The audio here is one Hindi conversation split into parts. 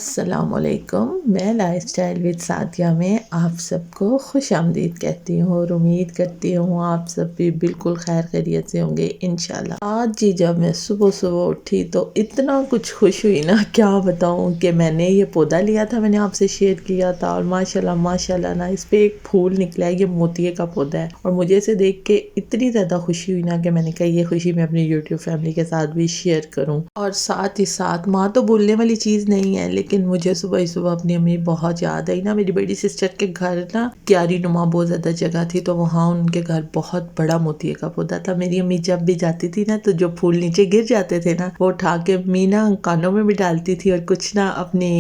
अस्सलामुअलैकुम। मैं लाइफस्टाइल विद सादिया में आप सबको खुश आमदीद कहती हूँ और उम्मीद करती हूँ आप सब भी बिल्कुल खैर खैरियत से होंगे इंशाल्लाह। आज जी जब मैं सुबह सुबह उठी तो इतना कुछ खुश हुई ना, क्या बताऊँ कि मैंने ये पौधा लिया था, मैंने आपसे शेयर किया था और माशाल्लाह माशाल्लाह ना इस पे एक फूल निकला है। ये मोतिये का पौधा है और मुझे इसे देख के इतनी ज़्यादा खुशी हुई ना कि मैंने कहा ये खुशी मैं अपनी यूट्यूब फैमिली के साथ भी शेयर करूँ। और साथ ही साथ माँ तो भूलने वाली चीज़ नहीं है, लेकिन मुझे सुबह ही सुबह अपनी अम्मी बहुत याद आई ना। मेरी बड़ी सिस्टर के घर ना क्यारी नुमा बहुत ज़्यादा जगह थी, तो वहाँ उनके घर बहुत बड़ा मोतिये का पौधा था। मेरी अम्मी जब भी जाती थी ना तो जो फूल नीचे गिर जाते थे ना वो उठा के अम्मी ना कानों में भी डालती थी और कुछ ना अपने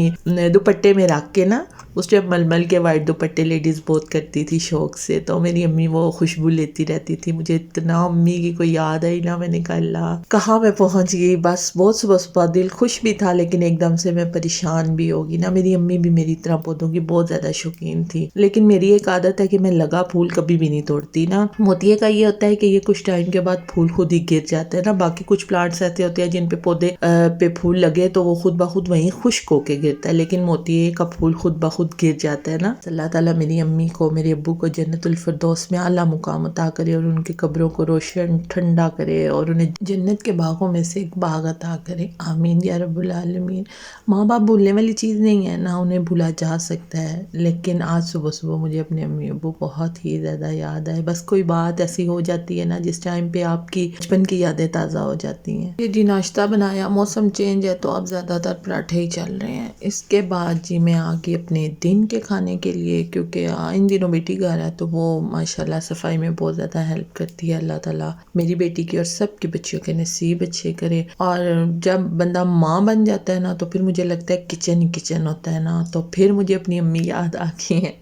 दुपट्टे में रख के ना, उस टाइम मलमल के वाइट दुपट्टे लेडीज़ बहुत करती थी शौक से, तो मेरी अम्मी वो खुशबू लेती रहती थी। मुझे इतना अम्मी की कोई याद आई ना, मैंने कहा अल्लाह कहाँ मैं पहुँच गई। बस बहुत सुबह सुबह दिल खुश भी था लेकिन एकदम से मैं परेशान भी होगी ना। मेरी अम्मी भी मेरी तरह पौधों की बहुत ज़्यादा शौकीन थी, लेकिन मेरी एक आदत है कि मैं लगा फूल कभी भी नहीं तोड़ती ना। मोतिये का ये होता है कि ये कुछ टाइम के बाद फूल खुद ही गिर जाते हैं ना। बाकी कुछ प्लांट्स ऐसे होते हैं जिन पे पौधे पे फूल लगे तो वो खुद ब खुद वहीं खुश्क होके गिरता है, लेकिन मोतिये का फूल खुद ब खुद गिर जाता है ना। अल्लाह ताला मेरी अम्मी को, मेरे अब्बू को जन्नतुल फिरदौस में आला मुकाम अता करे और उनकी कब्रों को रोशन ठंडा करे और उन्हें जन्नत के बागों में से एक बाग अता करे। आमीन या रब्बुल आलमीन। माँ बाप भूलने वाली चीज़ नहीं है ना, उन्हें भूला जा सकता है, लेकिन आज सुबह सुबह मुझे अपने अम्मी अब्बू बहुत ही ज़्यादा याद आए। बस कोई बात ऐसी हो जाती है ना जिस टाइम पे आपकी बचपन की यादें ताज़ा हो जाती हैं। ये जी नाश्ता बनाया, मौसम चेंज है तो अब ज़्यादातर पराठे ही चल रहे हैं। इसके बाद जी मैं आ गई अपने दिन के खाने के लिए, क्योंकि इन दिनों बेटी घर है तो वो माशाल्लाह सफाई में बहुत ज़्यादा हेल्प करती है। अल्लाह ताला मेरी बेटी की और सबकी बच्चियों के नसीब अच्छे करे। और जब बंदा माँ बन जाता है ना तो फिर मुझे लगता है किचन ही किचन होता है ना, तो फिर मुझे अपनी अम्मी याद आ गई है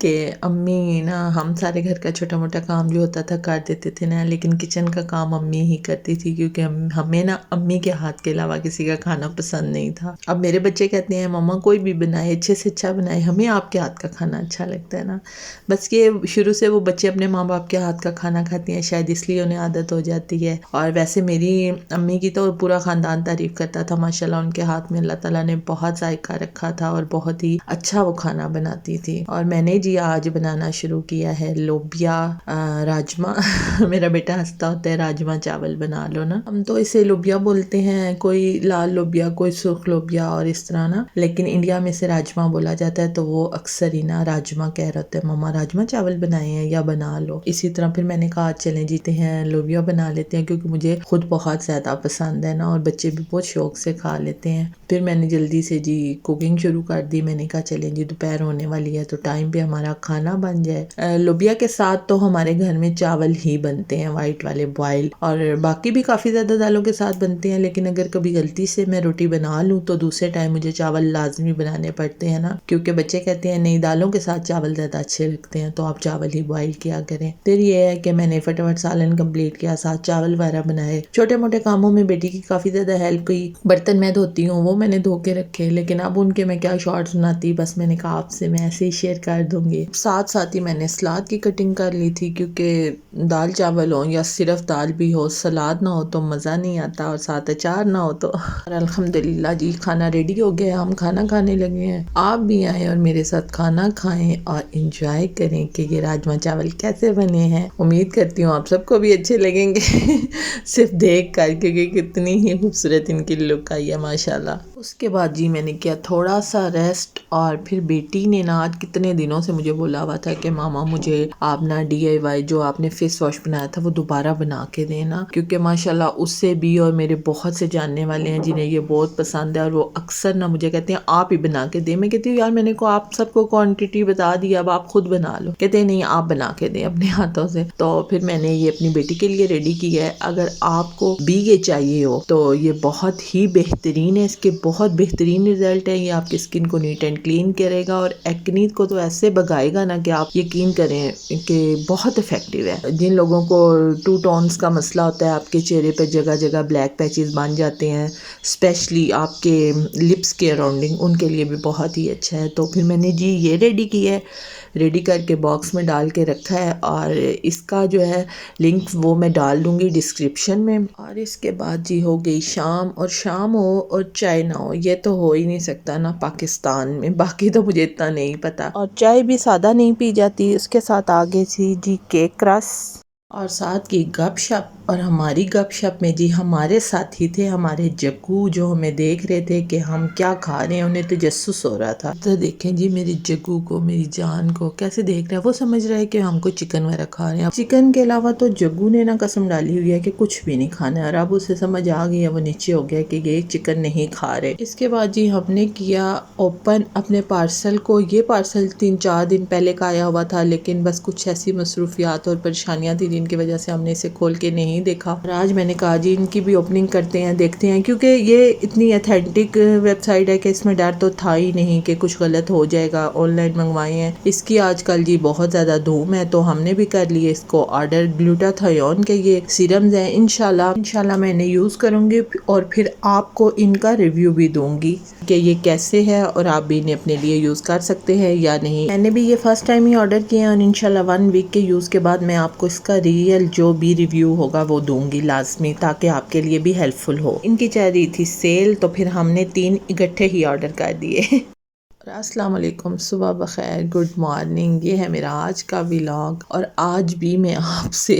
कि अम्मी ना हम सारे घर का छोटा मोटा काम जो होता था कर देते थे ना, लेकिन किचन का काम अम्मी ही करती थी, क्योंकि हमें ना अम्मी के हाथ के अलावा किसी का खाना पसंद नहीं था। अब मेरे बच्चे कहते हैं मम्मा कोई भी बनाए अच्छे से अच्छा बनाए, हमें आपके हाथ का खाना अच्छा लगता है ना। बस ये शुरू से वो बच्चे अपने माँ बाप के हाथ का खाना खाते हैं, शायद इसलिए उन्हें आदत हो जाती है। और वैसे मेरी अम्मी की तो पूरा ख़ानदान तारीफ़ करता था माशाल्लाह, उनके हाथ में अल्लाह ताला ने बहुत जायका रखा था और बहुत ही अच्छा वो खाना बनाती थी। और मैंने जी आज बनाना शुरू किया है लोबिया राजमा मेरा बेटा हंसता होता है, राजमा चावल बना लो ना। हम तो इसे लोबिया बोलते हैं, कोई लाल लोबिया कोई सुर्ख लोबिया और इस तरह ना, लेकिन इंडिया में से राजमा बोला जाता है, तो वो अक्सर ही ना राजमा कह रहे होते हैं, मम्मा राजमा चावल बनाए हैं या बना लो। इसी तरह फिर मैंने कहा चलें जीते हैं लोबिया बना लेते हैं, क्योंकि मुझे खुद बहुत ज़्यादा पसंद है ना और बच्चे भी बहुत शौक से खा लेते हैं। फिर मैंने जल्दी से जी कुकिंग शुरू कर दी। मैंने कहा चलें जी दोपहर होने वाली है तो टाइम पे हमारा खाना बन जाए। लोबिया के साथ तो हमारे घर में चावल ही बनते हैं, वाइट वाले बॉयल, और बाकी भी काफ़ी ज़्यादा दालों के साथ बनते हैं, लेकिन अगर कभी गलती से मैं रोटी बना लूँ तो दूसरे टाइम मुझे चावल लाजमी बनाने पड़ते हैं ना, क्योंकि बच्चे कहते हैं नहीं दालों के साथ चावल ज़्यादा अच्छे लगते हैं, तो आप चावल ही बॉयल किया करें। फिर ये है कि मैंने फटाफट सालन कंप्लीट किया, साथ चावल वगैरह बनाए, छोटे मोटे कामों में बेटी की काफ़ी ज़्यादा हेल्प की। बर्तन मैं धोती हूँ वो मैंने धो के रखे, लेकिन अब उनके मैं क्या शॉर्ट्स बनाती, बस मैंने कहा आपसे मैं ऐसे ही शेयर कर दूंगी। साथ साथ ही मैंने सलाद की कटिंग कर ली थी, क्योंकि दाल चावल हो या सिर्फ दाल भी हो, सलाद ना हो तो मज़ा नहीं आता, और साथ अचार ना हो तो। और अल्हम्दुलिल्लाह जी खाना रेडी हो गया, हम खाना खाने लगे हैं। आप भी आए और मेरे साथ खाना खाएं और इंजॉय करें कि ये राजमा चावल कैसे बने हैं। उम्मीद करती हूँ आप सबको भी अच्छे लगेंगे सिर्फ देख कर, क्योंकि कितनी ही खूबसूरत इनकी लुक आई है माशाल्लाह। उसके बाद जी मैंने किया थोड़ा सा रेस्ट, और फिर बेटी ने ना आज कितने दिनों से मुझे बोला हुआ था कि मामा मुझे आप ना DIY जो आपने फेस वॉश बनाया था वो दोबारा बना के देना, क्योंकि माशाल्लाह उससे भी और मेरे बहुत से जानने वाले हैं जिन्हें ये बहुत पसंद है, और वो अक्सर ना मुझे कहते हैं आप ही बना के दे। मैं कहती हूँ यार मैंने को आप सबको क्वांटिटी बता दी, अब आप खुद बना लो। कहते हैं नहीं आप बना के दें अपने हाथों से। तो फिर मैंने ये अपनी बेटी के लिए रेडी किया है। अगर आपको भी ये चाहिए हो तो ये बहुत ही बेहतरीन है, इसके बहुत बेहतरीन रिजल्ट है। ये आपकी स्किन को नीट एंड क्लीन करेगा और एक्ने को तो ऐसे भगाएगा ना कि आप यकीन करें कि बहुत इफेक्टिव है। जिन लोगों को टू टोन्स का मसला होता है, आपके चेहरे पर जगह जगह ब्लैक पैचेस बन जाते हैं, स्पेशली आपके लिप्स के अराउंडिंग, उनके लिए भी बहुत ही अच्छा है। तो फिर मैंने जी ये रेडी किया है, रेडी करके बॉक्स में डाल के रखा है और इसका जो है लिंक वो मैं डाल दूँगी डिस्क्रिप्शन में। और इसके बाद जी हो गई शाम, और शाम हो और चाय ना हो ये तो हो ही नहीं सकता ना पाकिस्तान में, बाकी तो मुझे इतना नहीं पता। और चाय भी सादा नहीं पी जाती, उसके साथ आगे थी जी केक रस और साथ की गपशप। और हमारी गपशप में जी हमारे साथी थे हमारे जग्गू, जो हमें देख रहे थे कि हम क्या खा रहे हैं, उन्हें तजस्सुस हो रहा था। तो देखें जी मेरी जग्गू को, मेरी जान को कैसे देख रहा है, वो समझ रहा है कि हमको चिकन वगैरह खा रहे हैं। चिकन के अलावा तो जग्गू ने ना कसम डाली हुई है कि कुछ भी नहीं खाना है, और अब उसे समझ आ गई है, वो नीचे हो गया कि ये चिकन नहीं खा रहे। इसके बाद जी हमने किया ओपन अपने पार्सल को। ये पार्सल 3-4 दिन पहले का आया हुआ था, लेकिन बस कुछ ऐसी मसरूफियात और परेशानियां थी जिनकी वजह से हमने इसे खोल के नहीं देखा। और आज मैंने कहा जी इनकी भी ओपनिंग करते हैं, देखते हैं, क्योंकि ये इतनी अथेंटिक वेबसाइट है कि इसमें डर तो था ही नहीं कि कुछ गलत हो जाएगा। ऑनलाइन मंगवाए हैं, इसकी आजकल जी बहुत ज़्यादा धूम है, तो हमने भी कर लिए इसको ऑर्डर। ग्लूटाथायोन के ये सीरम्स हैं, इंशाल्लाह मैं इन्हें यूज़ करूँगी और फिर आपको इनका रिव्यू भी दूँगी कि ये कैसे है और आप भी इन्हें अपने लिए यूज़ कर सकते हैं या नहीं। मैंने भी ये फर्स्ट टाइम ही ऑर्डर किया और इंशाल्लाह 1 वीक के यूज़ के बाद मैं आपको इसका रियल जो भी रिव्यू होगा वो दूंगी लाजमी, ताकि आपके लिए भी हेल्पफुल हो। इनकी चल रही थी सेल, तो फिर हमने 3 इकट्ठे ही ऑर्डर कर दिए। अस्सलाम वालेकुम, सुबह बखैर, गुड मॉर्निंग। ये है मेरा आज का व्लॉग और आज भी मैं आपसे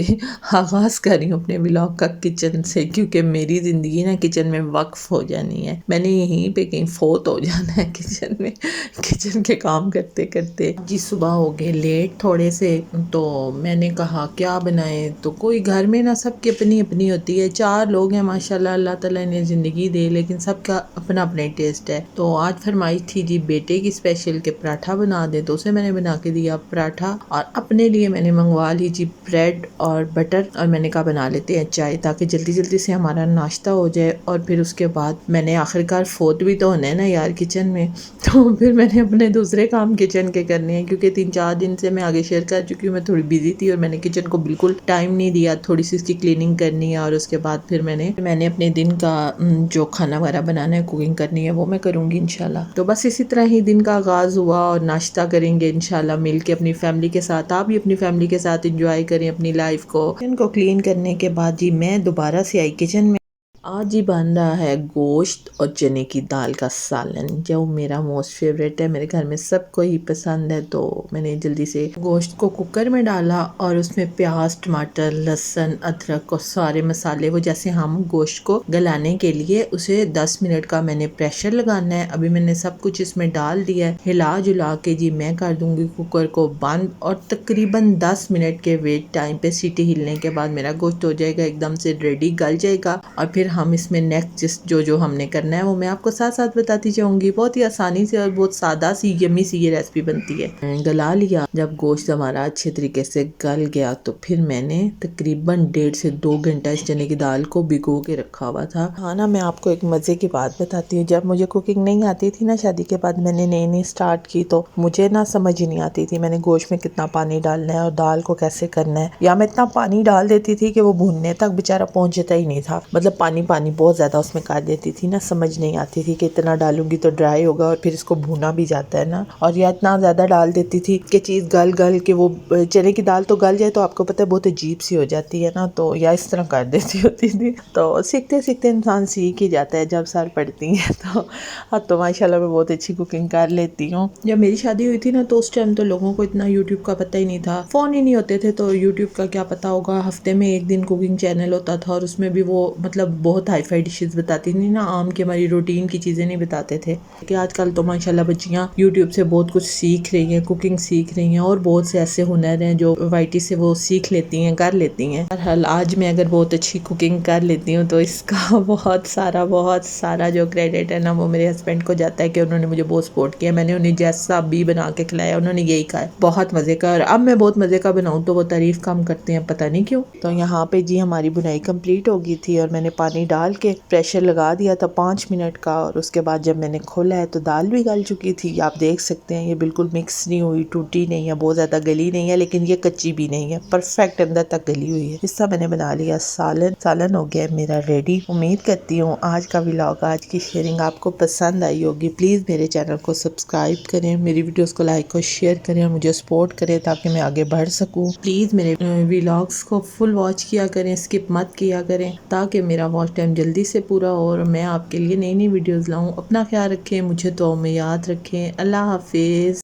आगाज़ कर रही हूँ अपने व्लॉग का किचन से, क्योंकि मेरी ज़िंदगी ना किचन में वक्फ हो जानी है। मैंने यहीं पे कहीं फोत हो जाना है किचन में, किचन के काम करते करते। जी सुबह हो गए लेट थोड़े से, तो मैंने कहा क्या बनाएं, तो कोई घर में ना सबकी अपनी अपनी होती है। 4 लोग हैं माशाल्लाह, अल्लाह ताला इन्हें ज़िंदगी दे, लेकिन सबका अपना अपना टेस्ट है। तो आज फरमाइश थी जी बेटे की स्पेशल के पराठा बना दे, तो उसे मैंने बना के दिया पराठा, और अपने लिए मैंने मंगवा ली जी ब्रेड और बटर, और मैंने कहा बना लेते हैं चाय, ताकि जल्दी जल्दी से हमारा नाश्ता हो जाए। और फिर उसके बाद मैंने आखिरकार फोत भी तो होना है ना यार किचन में, तो फिर मैंने अपने दूसरे काम किचन के करने हैं, क्योंकि 3-4 दिन से मैं आगे शेयर कर चुकी हूँ, मैं थोड़ी बिजी थी और मैंने किचन को बिल्कुल टाइम नहीं दिया। थोड़ी सी इसकी क्लीनिंग करनी है और उसके बाद फिर मैंने अपने दिन का जो खाना वगैरह बनाना है, कुकिंग करनी है, वो मैं करूँगी इंशाल्लाह। तो बस इसी तरह ही दिन का आगाज़ हुआ और नाश्ता करेंगे इंशाल्लाह मिल के अपनी फैमिली के साथ। आप भी अपनी फैमिली के साथ इंजॉय करें अपनी लाइफ को। किचन को क्लीन करने के बाद जी मैं दोबारा से आई किचन में। आज ही बन रहा है गोश्त और चने की दाल का सालन, जो मेरा मोस्ट फेवरेट है, मेरे घर में सबको ही पसंद है। तो मैंने जल्दी से गोश्त को कुकर में डाला और उसमें प्याज, टमाटर, लहसुन, अदरक और सारे मसाले, वो जैसे हम गोश्त को गलाने के लिए उसे 10 मिनट का मैंने प्रेशर लगाना है। अभी मैंने सब कुछ इसमें डाल दिया है, हिला जुला के जी मैं कर दूंगी कुकर को बंद, और तकरीबन 10 मिनट के वेट टाइम पे सीटी हिलने के बाद मेरा गोश्त हो जाएगा एकदम से रेडी, गल जाएगा। और फिर हम इसमें नेक्स्ट जो हमने करना है वो मैं आपको साथ साथ बताती जाऊंगी। बहुत ही आसानी से और बहुत सादा सी यम्मी सी ये रेसिपी बनती है। गला लिया, जब गोश्त हमारा अच्छे तरीके से गल गया तो फिर मैंने तकरीबन 1.5 से 2 घंटा इस चने की दाल को भिगो के रखा हुआ था। हाँ ना, मैं आपको एक मज़े की बात बताती हूँ। जब मुझे कुकिंग नहीं आती थी ना, शादी के बाद मैंने नई नई स्टार्ट की, तो मुझे ना समझ ही नहीं आती थी मैंने गोश्त में कितना पानी डालना है और दाल को कैसे करना है, या मैं इतना पानी डाल देती थी कि वो भूनने तक बेचारा पहुँचता ही नहीं था। मतलब पानी बहुत ज़्यादा उसमें काट देती थी ना, समझ नहीं आती थी कि इतना डालूंगी तो ड्राई होगा और फिर इसको भूना भी जाता है ना, और या इतना ज़्यादा डाल देती थी कि चीज़ गल के वो चने की दाल तो गल जाए तो आपको पता है बहुत अजीब सी हो जाती है ना, तो या इस तरह कर देती होती थी। तो सीखते सीखते इंसान सीख ही जाता है जब साल पड़ती है। तो अब तो माशाल्लाह मैं बहुत अच्छी कुकिंग कर लेती हूँ। जब मेरी शादी हुई थी ना, तो उस टाइम तो लोगों को इतना यूट्यूब का पता ही नहीं था, फ़ोन ही नहीं होते थे, तो यूट्यूब का क्या पता होगा। हफ्ते में 1 दिन कुकिंग चैनल होता था और उसमें भी वो मतलब बहुत हाई फाई डिशेस बताती थी ना, आम की हमारी रूटीन की चीज़ें नहीं बताते थे। कि आजकल तो माशाल्लाह बच्चियाँ यूट्यूब से बहुत कुछ सीख रही हैं, कुकिंग सीख रही हैं, और बहुत से ऐसे हुनर हैं जो वाईटी से वो सीख लेती हैं, कर लेती हैं। बहरहाल आज मैं अगर बहुत अच्छी कुकिंग कर लेती हूँ तो इसका बहुत सारा जो क्रेडिट है ना, वो मेरे हस्बैंड को जाता है कि उन्होंने मुझे बहुत सपोर्ट किया। मैंने उन्हें जैसा भी बना के खिलाया उन्होंने यही कहा बहुत मज़े का, और अब मैं बहुत मज़े का बनाऊँ तो वो तारीफ़ कम करते हैं, पता नहीं क्यों। तो यहाँ पे जी हमारी बुनाई कंप्लीट हो गई थी और मैंने पानी पानी डाल के प्रेशर लगा दिया था 5 मिनट का, और उसके बाद जब मैंने खोला है तो दाल भी गल चुकी थी। आप देख सकते हैं ये बिल्कुल मिक्स नहीं हुई, टूटी नहीं है, बहुत ज़्यादा गली नहीं है, लेकिन ये कच्ची भी नहीं है, परफेक्ट अंदर तक गली हुई है। इसका मैंने बना लिया सालन। सालन हो गया मेरा रेडी। उम्मीद करती हूँ आज का व्लॉग, आज की शेयरिंग आपको पसंद आई होगी। प्लीज़ मेरे चैनल को सब्सक्राइब करें, मेरी वीडियोस को लाइक और शेयर करें, मुझे सपोर्ट करें ताकि मैं आगे बढ़ सकूं। प्लीज़ मेरे व्लॉग्स को फुल वॉच किया करें, स्किप मत किया करें, ताकि मेरा वॉच टाइम जल्दी से पूरा हो और मैं आपके लिए नई नई वीडियोस लाऊं। अपना ख्याल रखें, मुझे दुआ में याद रखें। अल्लाह हाफिज़।